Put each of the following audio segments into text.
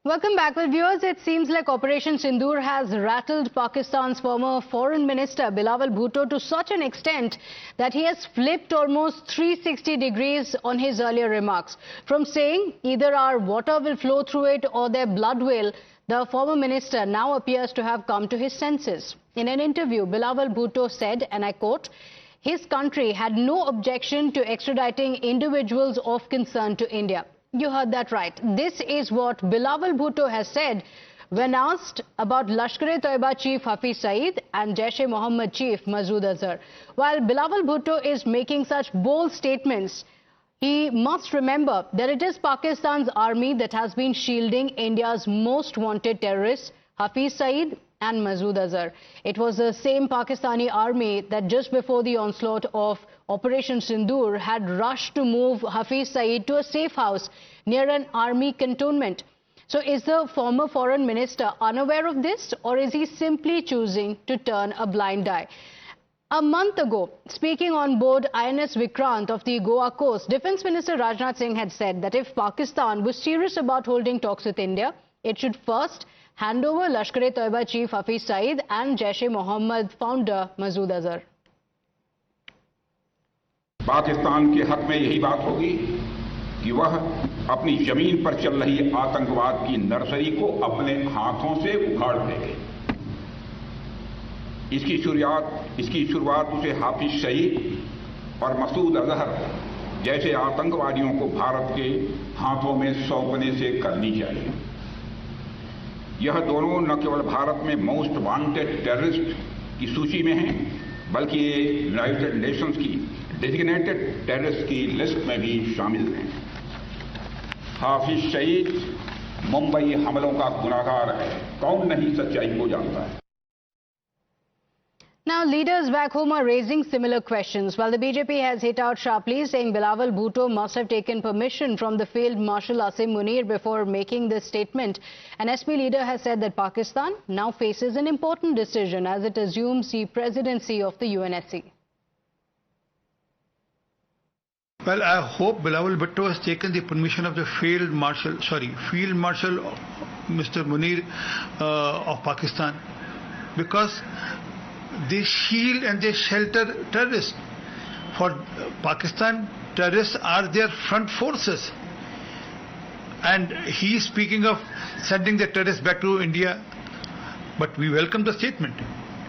Welcome back. Well, viewers, it seems like Operation Sindoor has rattled Pakistan's former foreign minister Bilawal Bhutto to such an extent that he has flipped almost 360 degrees on his earlier remarks. From saying either our water will flow through it or their blood will, the former minister now appears to have come to his senses. In an interview, Bilawal Bhutto said, and I quote, his country had no objection to extraditing individuals of concern to India. You heard that right. This is what Bilawal Bhutto has said when asked about Lashkar-e-Toiba chief Hafiz Saeed and Jaish-e-Mohammed chief Masood Azhar. While Bilawal Bhutto is making such bold statements, he must remember that it is Pakistan's army that has been shielding India's most wanted terrorists, Hafiz Saeed and Masood Azhar. It was the same Pakistani army that just before the onslaught of Operation Sindoor had rushed to move Hafiz Saeed to a safe house near an army cantonment. So is the former foreign minister unaware of this, or is he simply choosing to turn a blind eye? A month ago, speaking on board INS Vikrant of the Goa coast, Defence Minister Rajnath Singh had said that if Pakistan was serious about holding talks with India, it should first hand over Lashkar-e-Toiba chief Hafiz Saeed and Jaish-e-Mohammed founder Masood Azhar. Pakistan के हक में यही बात होगी कि वह अपनी जमीन पर चल रही आतंकवाद की नर्सरी को अपने हाथों से उखाड़ देंगे। इसकी शुरुआत उसे हाफिज सईद और मसूद अजहर जैसे आतंकवादियों को भारत के हाथों में सौंपने से करनी चाहिए। यह दोनों न केवल भारत में मोस्ट वांटेड टेररिस्ट की सूची में हैं, बल्कि ये यूनाइटेड नेशंस की डेजिग्नेटेड टेररिस्ट की लिस्ट में भी शामिल हैं। हाफिज सईद मुंबई हमलों का गुनाहगार है, कौन नहीं सच्चाई को जानता है। Now, leaders back home are raising similar questions. While the BJP has hit out sharply, saying Bilawal Bhutto must have taken permission from the Field Marshal Asim Munir before making this statement. An SP leader has said that Pakistan now faces an important decision as it assumes the presidency of the UNSC. Well, I hope Bilawal Bhutto has taken the permission of the Field Marshal Mr. Munir of Pakistan, because they shield and they shelter terrorists. For Pakistan, terrorists are their front forces. And he is speaking of sending the terrorists back to India. But we welcome the statement.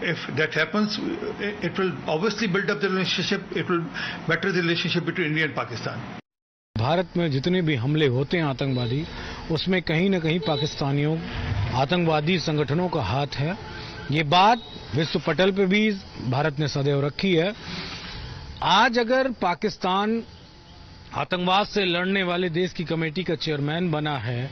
If that happens, it will obviously build up the relationship, it will better the relationship between India and Pakistan. Bharat में जितने भी हमले होते हैं आतंकवादी, उसमें कहीं न कहीं पाकिस्तानियों आतंकवादी संगठनों का हाथ है। ये बात विश्व पटल पे भी भारत ने सदैव रखी है। आज अगर पाकिस्तान आतंकवाद से लड़ने वाले देश की कमेटी का चेयरमैन बना है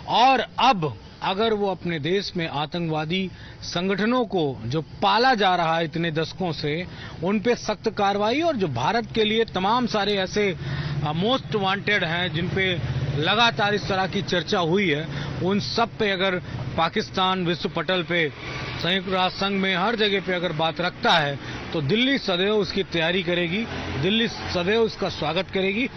और अब अगर वो अपने देश में आतंकवादी संगठनों को जो पाला जा रहा है इतने दशकों से, उन पे सख्त कार्रवाई, और जो भारत के लिए तमाम सारे ऐसे मोस्ट वांटेड हैं जिन पे लगातार इस तरह की चर्चा हुई है, उन सब पे अगर पाकिस्तान विश्व पटल पे संयुक्त राष्ट्र संघ में हर जगह पे अगर बात रखता है तो दिल्ली सदैव उसकी तैयारी करेगी, दिल्ली सदैव उसका स्वागत करेगी।